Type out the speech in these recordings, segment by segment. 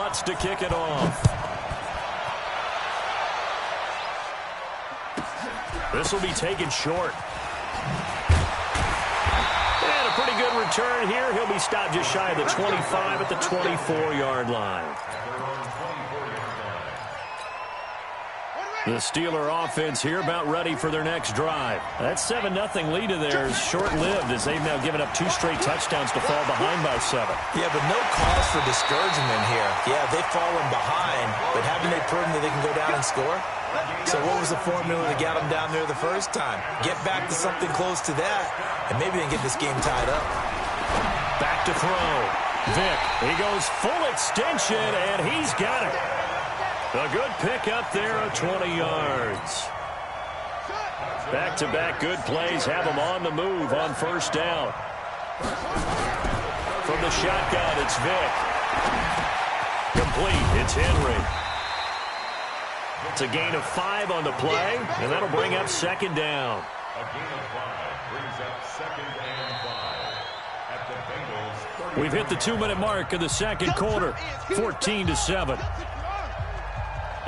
spots to kick it off. This will be taken short. And a pretty good return here. He'll be stopped just shy of the 25 at the 24-yard line. The Steeler offense here about ready for their next drive. That 7-0 lead of theirs short-lived as they've now given up 2 straight touchdowns to fall behind by 7. Yeah, but no cause for discouragement here. Yeah, they've fallen behind, but haven't they proven that they can go down and score? So what was the formula that got them down there the first time? Get back to something close to that, and maybe they can get this game tied up. Back to throw. Vick, he goes full extension, and he's got it. A good pick up there of 20 yards. Back-to-back good plays have them on the move on first down. From the shotgun, it's Vick. Complete, it's Henry. It's a gain of 5 on the play, and that'll bring up second down. A gain of 5 brings up second and 5 at the Bengals. We've hit the 2-minute mark of the second quarter, 14-7.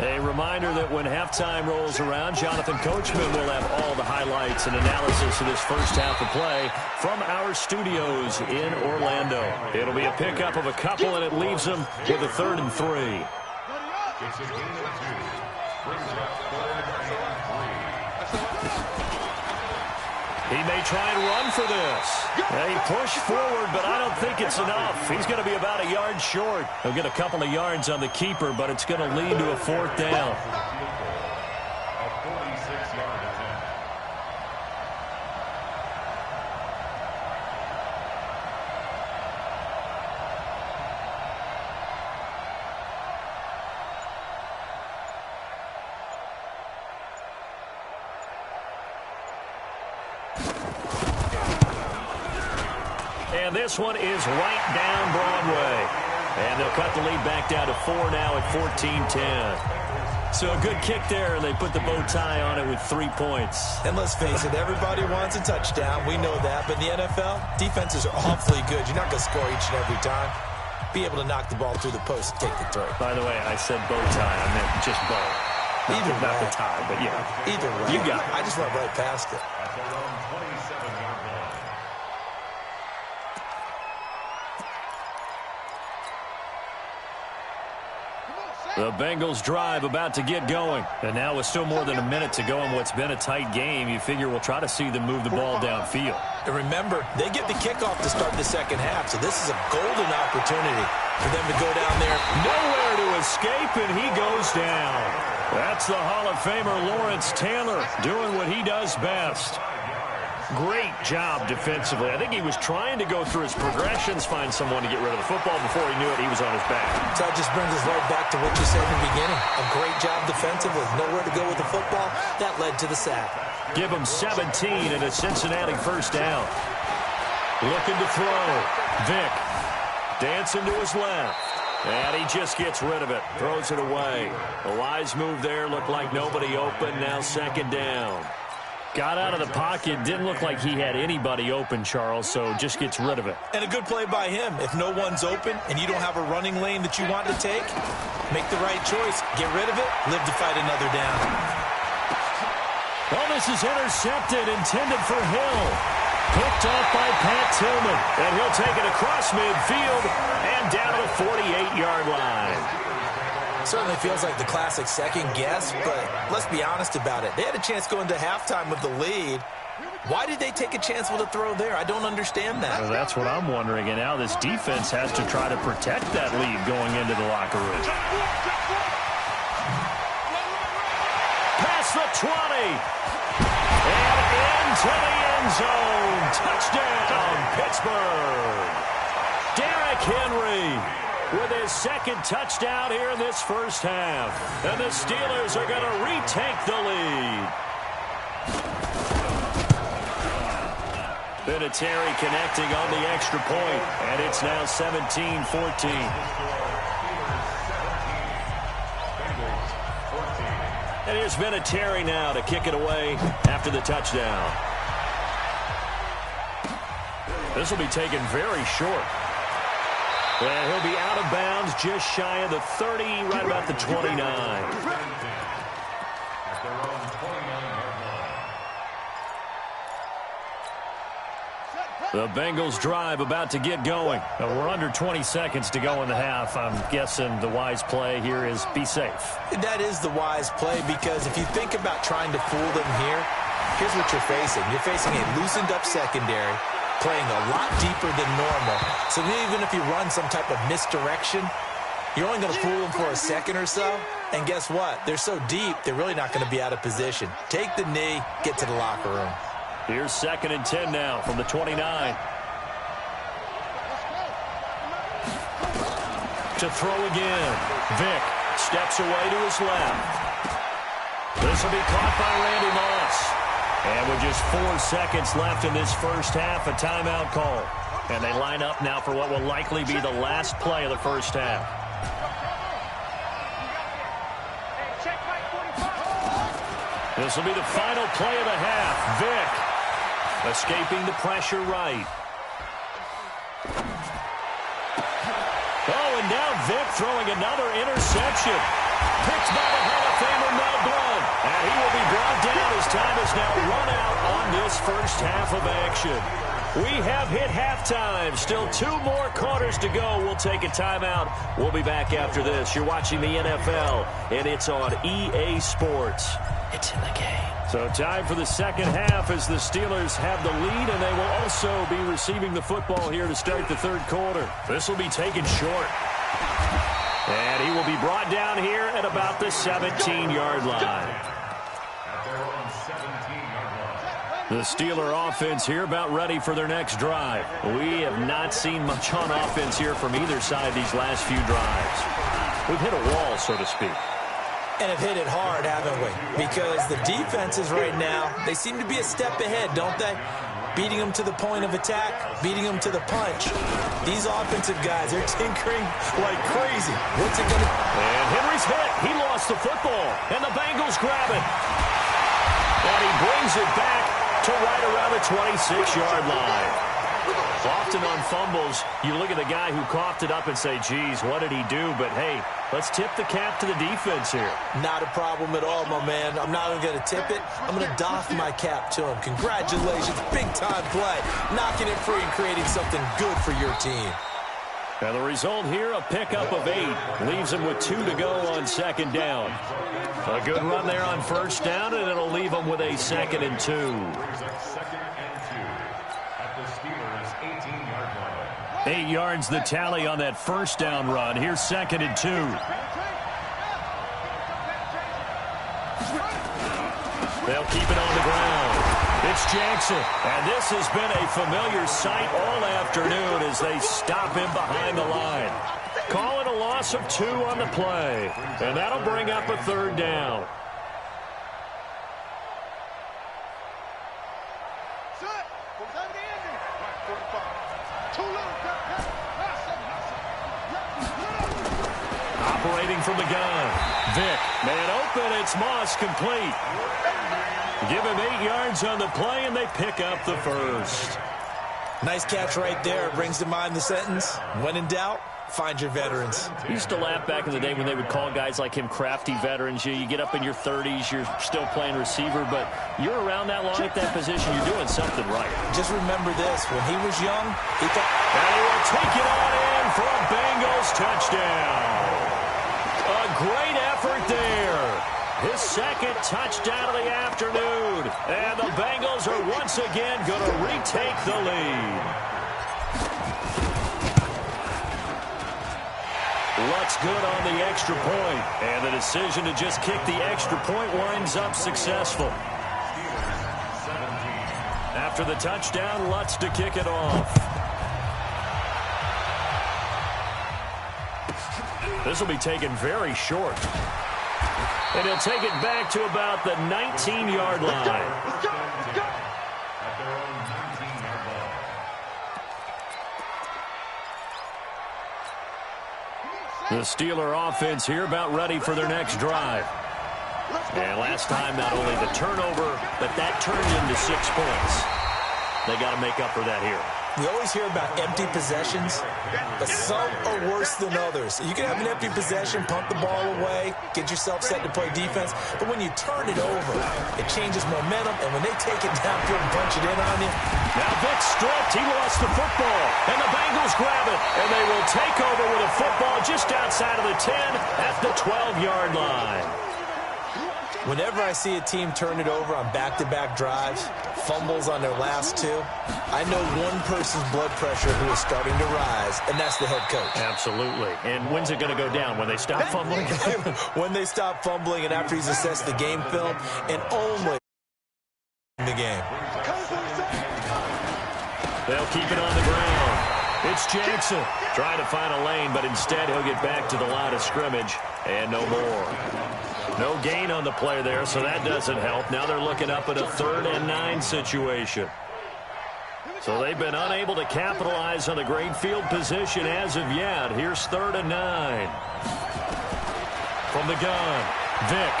A reminder that when halftime rolls around, Jonathan Coachman will have all the highlights and analysis of this first half of play from our studios in Orlando. It'll be a pickup of a couple, and it leaves them with a 3rd and 3. It's a gain of 2. Brings up 3rd and 3. He may try and run for this. He pushed forward, but I don't think it's enough. He's going to be about a yard short. He'll get a couple of yards on the keeper, but it's going to lead to a 4th down. A 46-yard attempt. And this one is right down Broadway. And they'll cut the lead back down to 4 now at 14-10. So a good kick there, and they put the bow tie on it with 3 points. And let's face it, everybody wants a touchdown. We know that. But in the NFL, defenses are awfully good. You're not going to score each and every time. Be able to knock the ball through the post and take the throw. By the way, I said bow tie. I meant just bow. Not the tie, but yeah. Either way. You got it. I just went right past it. At their own 27-yard line. The Bengals drive about to get going. And now with still more than a minute to go in what's been a tight game, you figure we'll try to see them move the ball downfield. And remember, they get the kickoff to start the second half, so this is a golden opportunity for them to go down there. Nowhere to escape, and he goes down. That's the Hall of Famer Lawrence Taylor doing what he does best. Great job defensively. I think he was trying to go through his progressions, find someone to get rid of the football. Before he knew it, he was on his back. So that just brings us right back to what you said in the beginning. A great job defensively. Nowhere to go with the football. That led to the sack. Give him 17 and a Cincinnati first down. Looking to throw. Vick dancing to his left. And he just gets rid of it. Throws it away. A wise move there. Looked like nobody open. Now second down. Got out of the pocket. Didn't look like he had anybody open, Charles, so just gets rid of it. And a good play by him. If no one's open and you don't have a running lane that you want to take, make the right choice. Get rid of it. Live to fight another down. Well, this is intercepted, intended for Hill. Picked off by Pat Tillman. And he'll take it across midfield and down to the 48-yard line. Certainly feels like the classic second guess, but let's be honest about it. They had a chance going into halftime with the lead. Why did they take a chance with a throw there? I don't understand that. Well, that's what I'm wondering. And now this defense has to try to protect that lead going into the locker room. Past the 20. And into the end zone. Touchdown, Pittsburgh. Derrick Henry with his second touchdown here in this first half. And the Steelers are going to retake the lead. Vinatieri connecting on the extra point, and it's now 17-14. And here's Vinatieri now to kick it away after the touchdown. This will be taken very short. And he'll be out of bounds just shy of the 30, right about the 29. At their own 29-yard line. The Bengals drive about to get going. We're under 20 seconds to go in the half. I'm guessing the wise play here is be safe. That is the wise play, because if you think about trying to fool them here, here's what you're facing. You're facing a loosened up secondary, playing a lot deeper than normal. So even if you run some type of misdirection, you're only going to fool them for a second or so. And guess what? They're so deep, they're really not going to be out of position. Take the knee, get to the locker room. Here's 2nd and 10 now from the 29. To throw again. Vick steps away to his left. This will be caught by Randy Moss. And with just 4 seconds left in this first half, a timeout call. And they line up now for what will likely be the last play of the first half. This will be the final play of the half. Vick escaping the pressure right. Oh, and now Vick throwing another interception. Picked by the Hall of Famer Mel Blount. And he will be brought down as time has now run out on this first half of action. We have hit halftime. Still 2 more quarters to go. We'll take a timeout. We'll be back after this. You're watching the NFL, and it's on EA Sports. It's in the game. So time for the second half as the Steelers have the lead, and they will also be receiving the football here to start the third quarter. This will be taken short. And he will be brought down here at about the 17-yard line. At their own 17-yard line. The Steeler offense here about ready for their next drive. We have not seen much on offense here from either side these last few drives. We've hit a wall, so to speak. And have hit it hard, haven't we? Because the defenses right now, they seem to be a step ahead, don't they? Beating them to the point of attack, beating them to the punch. These offensive guys, they're tinkering like crazy. What's it going to... And Henry's hit. He lost the football. And the Bengals grab it. And he brings it back to right around the 26-yard line. Often on fumbles, you look at the guy who coughed it up and say, geez, what did he do? But, hey, let's tip the cap to the defense here. Not a problem at all, my man. I'm not even going to tip it. I'm going to doff my cap to him. Congratulations. Big-time play. Knocking it free and creating something good for your team. And the result here, a pickup of 8. Leaves him with 2 to go on second down. A good run there on first down, and it'll leave him with a 2nd and 2. Second and 2 at the Steelers' 18-yard line. 8 yards the tally on that first down run. Here's 2nd and 2. They'll keep it on the ground. It's Jackson. And this has been a familiar sight all afternoon as they stop him behind the line. Call it a loss of 2 on the play. And that'll bring up a 3rd down. Operating from the gun. Vick, man open, it's Moss complete. Give him 8 yards on the play, and they pick up the first. Nice catch right there. Brings to mind the sentence, when in doubt, find your veterans. I used to laugh back in the day when they would call guys like him crafty veterans. You get up in your 30s, you're still playing receiver, but you're around that long at that position, you're doing something right. Just remember this, when he was young, he thought... And he will take it on in for a Bengals touchdown. A great effort there. His 2nd touchdown of the afternoon. And the Bengals are once again going to retake the lead. Lutz good on the extra point. And the decision to just kick the extra point winds up successful. After the touchdown, Lutz to kick it off. This will be taken very short. And he'll take it back to about the 19-yard line. The Steeler offense here about ready for their next drive. And last time, not only the turnover, but that turned into 6 points. They got to make up for that here. We always hear about empty possessions, but some are worse than others. You can have an empty possession, punt the ball away, get yourself set to play defense, but when you turn it over, it changes momentum, and when they take it downfield and punch it in on you. Now Vic stripped. He lost the football, and the Bengals grab it, and they will take over with a football just outside of the 10 at the 12-yard line. Whenever I see a team turn it over on back-to-back drives, fumbles on their last two, I know one person's blood pressure who is starting to rise, and that's the head coach. Absolutely. And when's it going to go down? When they stop fumbling? When they stop fumbling and after he's assessed the game film, and only in the game. They'll keep it on the ground. It's Jackson trying to find a lane, but instead he'll get back to the line of scrimmage, and no more. No gain on the play there, so that doesn't help. Now they're looking up at a 3rd and 9 situation. So they've been unable to capitalize on the great field position as of yet. Here's 3rd and 9. From the gun, Vic.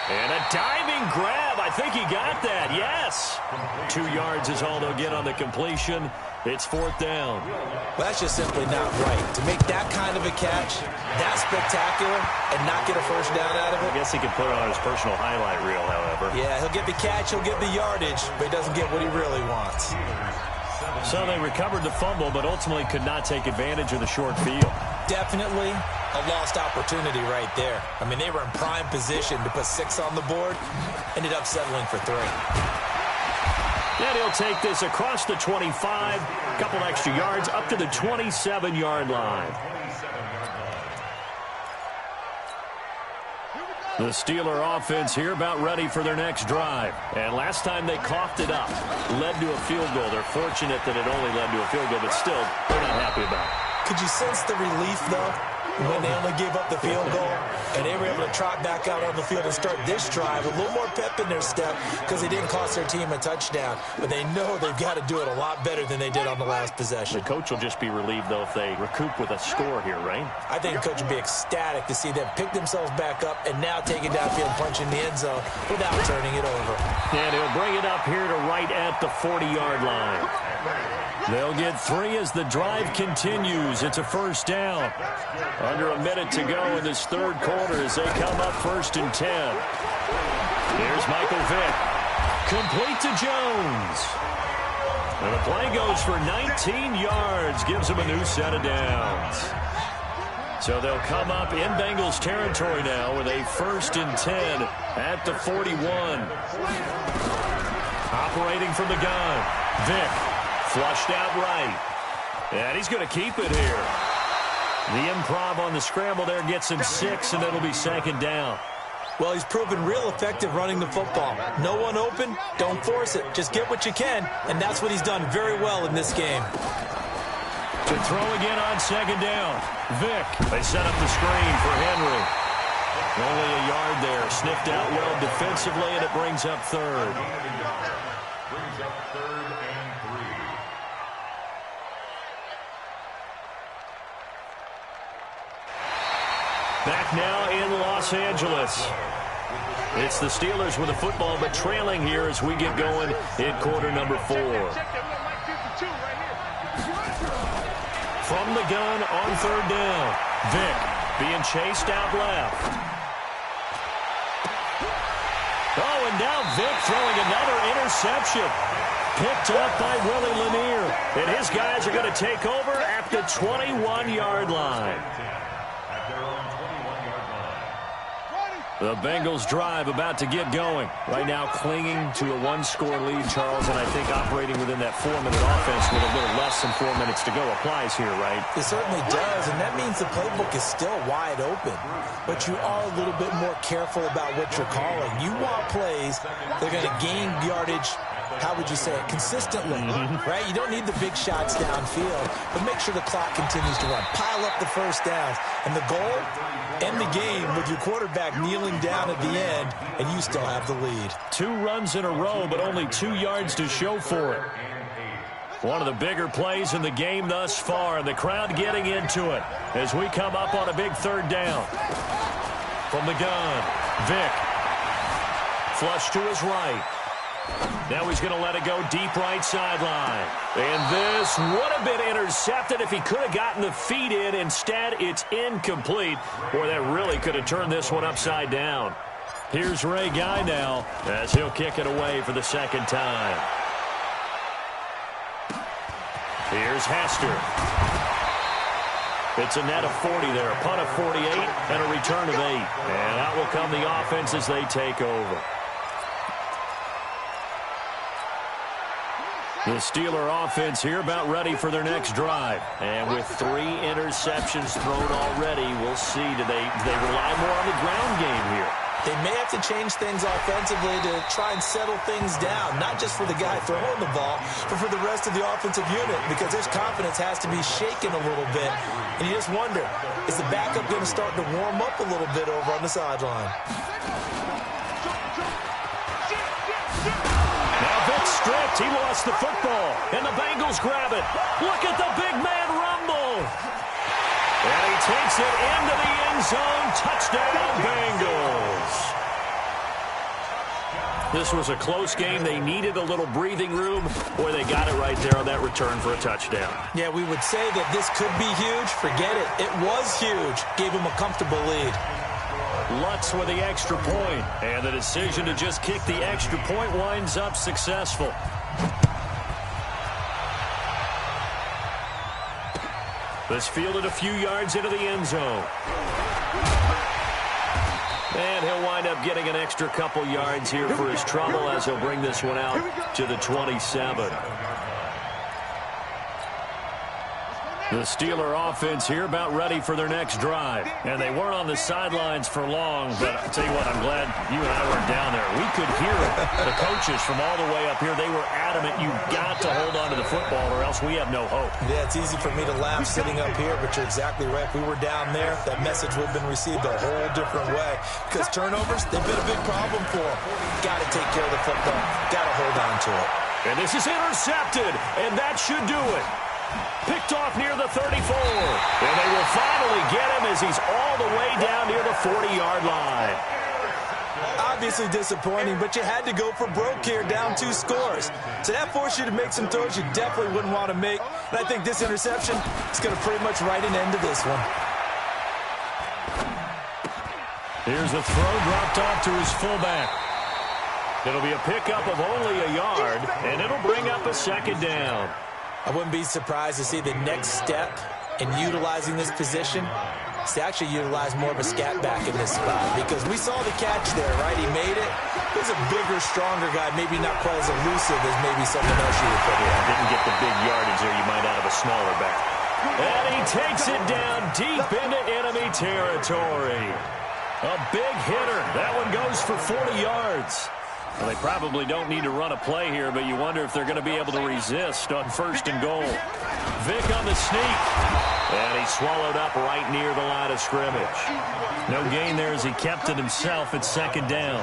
And a diving grab. I think he got that. Yes. 2 yards is all they'll get on the completion. It's 4th down. Well, that's just simply not right. To make that kind of a catch, that spectacular, and not get a first down out of it. I guess he can put it on his personal highlight reel, however. Yeah, he'll get the catch, he'll get the yardage, but he doesn't get what he really wants. So they recovered the fumble, but ultimately could not take advantage of the short field. Definitely a lost opportunity right there. I mean, they were in prime position to put 6 on the board, ended up settling for 3. And he'll take this across the 25, a couple extra yards, up to the 27-yard line. The Steeler offense here about ready for their next drive. And last time they coughed it up, led to a field goal. They're fortunate that it only led to a field goal, but still, they're not happy about it. Could you sense the relief, though, when they only gave up the field goal and they were able to trot back out on the field and start this drive a little more pep in their step because they didn't cost their team a touchdown, but they know they've got to do it a lot better than they did on the last possession. The coach will just be relieved, though, if they recoup with a score here, right? I think the coach would be ecstatic to see them pick themselves back up and now take it downfield and punch in the end zone without turning it over. And he'll bring it up here to right at the 40-yard line. They'll get 3 as the drive continues. It's a first down. Under a minute to go in this 3rd quarter as they come up 1st and 10. Here's Michael Vick. Complete to Jones. And the play goes for 19 yards. Gives him a new set of downs. So they'll come up in Bengals territory now with a 1st and 10 at the 41. Operating from the gun. Vick. Flushed out right. And he's going to keep it here. The improv on the scramble there gets him 6, and it'll be 2nd down. Well, he's proven real effective running the football. No one open, don't force it. Just get what you can, and that's what he's done very well in this game. To throw again on 2nd down. Vick. They set up the screen for Henry. Only a yard there. Sniffed out well defensively, and it brings up 3rd. Brings up 3rd and 3. Back now in Los Angeles. It's the Steelers with the football, but trailing here as we get going in quarter number 4. From the gun on 3rd down. Vick being chased out left. Oh, and now Vick throwing another interception. Picked up by Willie Lanier. And his guys are going to take over at the 21-yard line. The Bengals drive about to get going. Right now clinging to a 1-score lead, Charles, and I think operating within that 4-minute offense with a little less than 4 minutes to go applies here, right? It certainly does, and that means the playbook is still wide open. But you are a little bit more careful about what you're calling. You want plays that are going to gain yardage, how would you say it, consistently, right? You don't need the big shots downfield, but make sure the clock continues to run. Pile up the first downs. And the goal, end the game with your quarterback kneeling down at the end, and you still have the lead. 2 runs in a row, but only 2 yards to show for it. One of the bigger plays in the game thus far, and the crowd getting into it as we come up on a big 3rd down. From the gun, Vick. Flush to his right. Now he's going to let it go deep right sideline. And this would have been intercepted if he could have gotten the feet in. Instead, it's incomplete. Boy, that really could have turned this one upside down. Here's Ray Guy now as he'll kick it away for the second time. Here's Hester. It's a net of 40 there, a punt of 48, and a return of 8. And out will come the offense as they take over. The Steeler offense here about ready for their next drive. And with 3 interceptions thrown already, we'll see. Do they rely more on the ground game here? They may have to change things offensively to try and settle things down, not just for the guy throwing the ball, but for the rest of the offensive unit, because his confidence has to be shaken a little bit. And you just wonder, is the backup going to start to warm up a little bit over on the sideline? Now Vic stripped. He lost the football, and the Bengals grab it. Look at the big man rumble. And he takes it into the end zone. Touchdown, Bengals. This was a close game. They needed a little breathing room. Boy, they got it right there on that return for a touchdown. Yeah, we would say that this could be huge. Forget it. It was huge. Gave him a comfortable lead. Lutz with the extra point. And the decision to just kick the extra point winds up successful. This fielded a few yards into the end zone. And he'll wind up getting an extra couple yards here for his trouble as he'll bring this one out to the 27. The Steeler offense here about ready for their next drive. And they weren't on the sidelines for long, but I'll tell you what, I'm glad you and I weren't down there. We could hear the coaches from all the way up here. They were adamant, you've got to hold on to the football or else we have no hope. Yeah, it's easy for me to laugh sitting up here, but you're exactly right. If we were down there, that message would have been received a whole different way. Because turnovers, they've been a big problem for them. Got to take care of the football. Got to hold on to it. And this is intercepted, and that should do it. Picked off near the 34. And they will finally get him as he's all the way down near the 40-yard line. Obviously disappointing, but you had to go for broke here, down 2 scores. So that forced you to make some throws you definitely wouldn't want to make. And I think this interception is going to pretty much write an end to this one. Here's a throw dropped off to his fullback. It'll be a pickup of only a yard, and it'll bring up a second down. I wouldn't be surprised to see the next step in utilizing this position is to actually utilize more of a scat back in this spot, because we saw the catch there, right? He made it. He's a bigger, stronger guy, maybe not quite as elusive as maybe someone else you would put in. Didn't get the big yardage there you might out of a smaller back. And he takes it down deep into enemy territory. A big hitter. That one goes for 40 yards. Well, they probably don't need to run a play here, but you wonder if they're going to be able to resist on 1st and goal. Vic on the sneak. And he's swallowed up right near the line of scrimmage. No gain there as he kept it himself at 2nd down.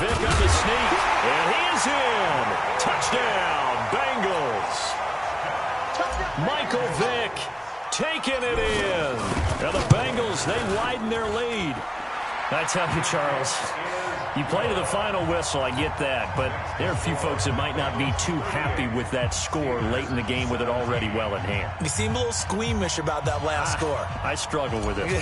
Vic on the sneak. And he is in. Touchdown, Bengals. Michael Vick taking it in. Now the Bengals, they widen their lead. I tell you, Charles, you play to the final whistle, I get that, but there are a few folks that might not be too happy with that score late in the game with it already well in hand. You seem a little squeamish about that last score. I struggle with it.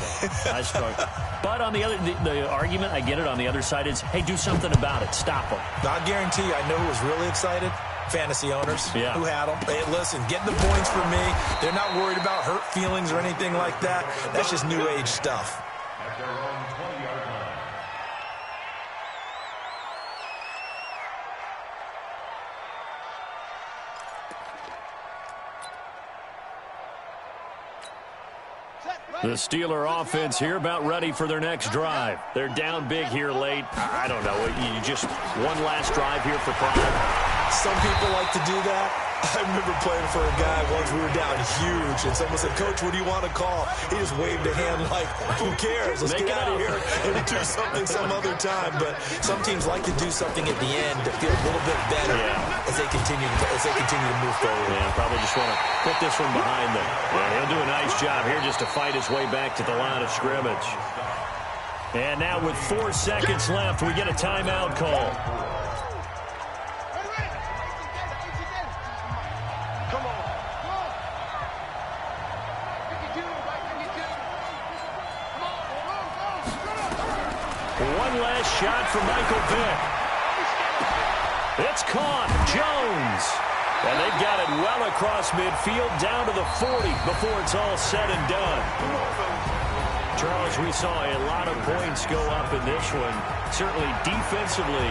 I struggle. But on the other, the argument, I get it, on the other side is, hey, do something about it. Stop them. I guarantee you, I know who was really excited. Fantasy owners who had them. Hey, listen, getting the points for me. They're not worried about hurt feelings or anything like that. That's just new age stuff. The Steeler offense here about ready for their next drive. They're down big here late. I don't know. You just one last drive here for pride. Some people like to do that. I remember playing for a guy once. We were down huge, and someone said, "Coach, what do you want to call?" He just waved a hand like, "Who cares? Let's get out of here and do something some other time." But some teams like to do something at the end to feel a little bit better as they continue to move forward. Yeah, probably just want to put this one behind them. Yeah, he'll do a nice job here just to fight his way back to the line of scrimmage. And now with 4 seconds left, we get a timeout call. One last shot for Michael Vick. It's caught. Jones. And they've got it well across midfield, down to the 40 before it's all said and done. Charles, we saw a lot of points go up in this one. Certainly defensively,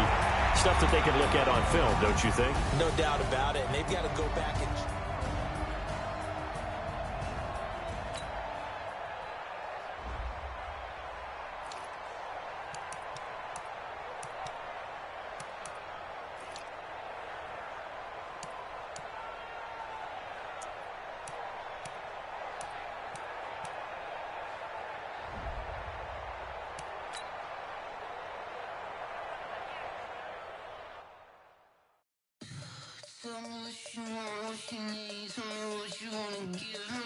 stuff that they can look at on film, don't you think? No doubt about it. And they've got to go back and... Tell me what you want, what you need. Tell me what you wanna give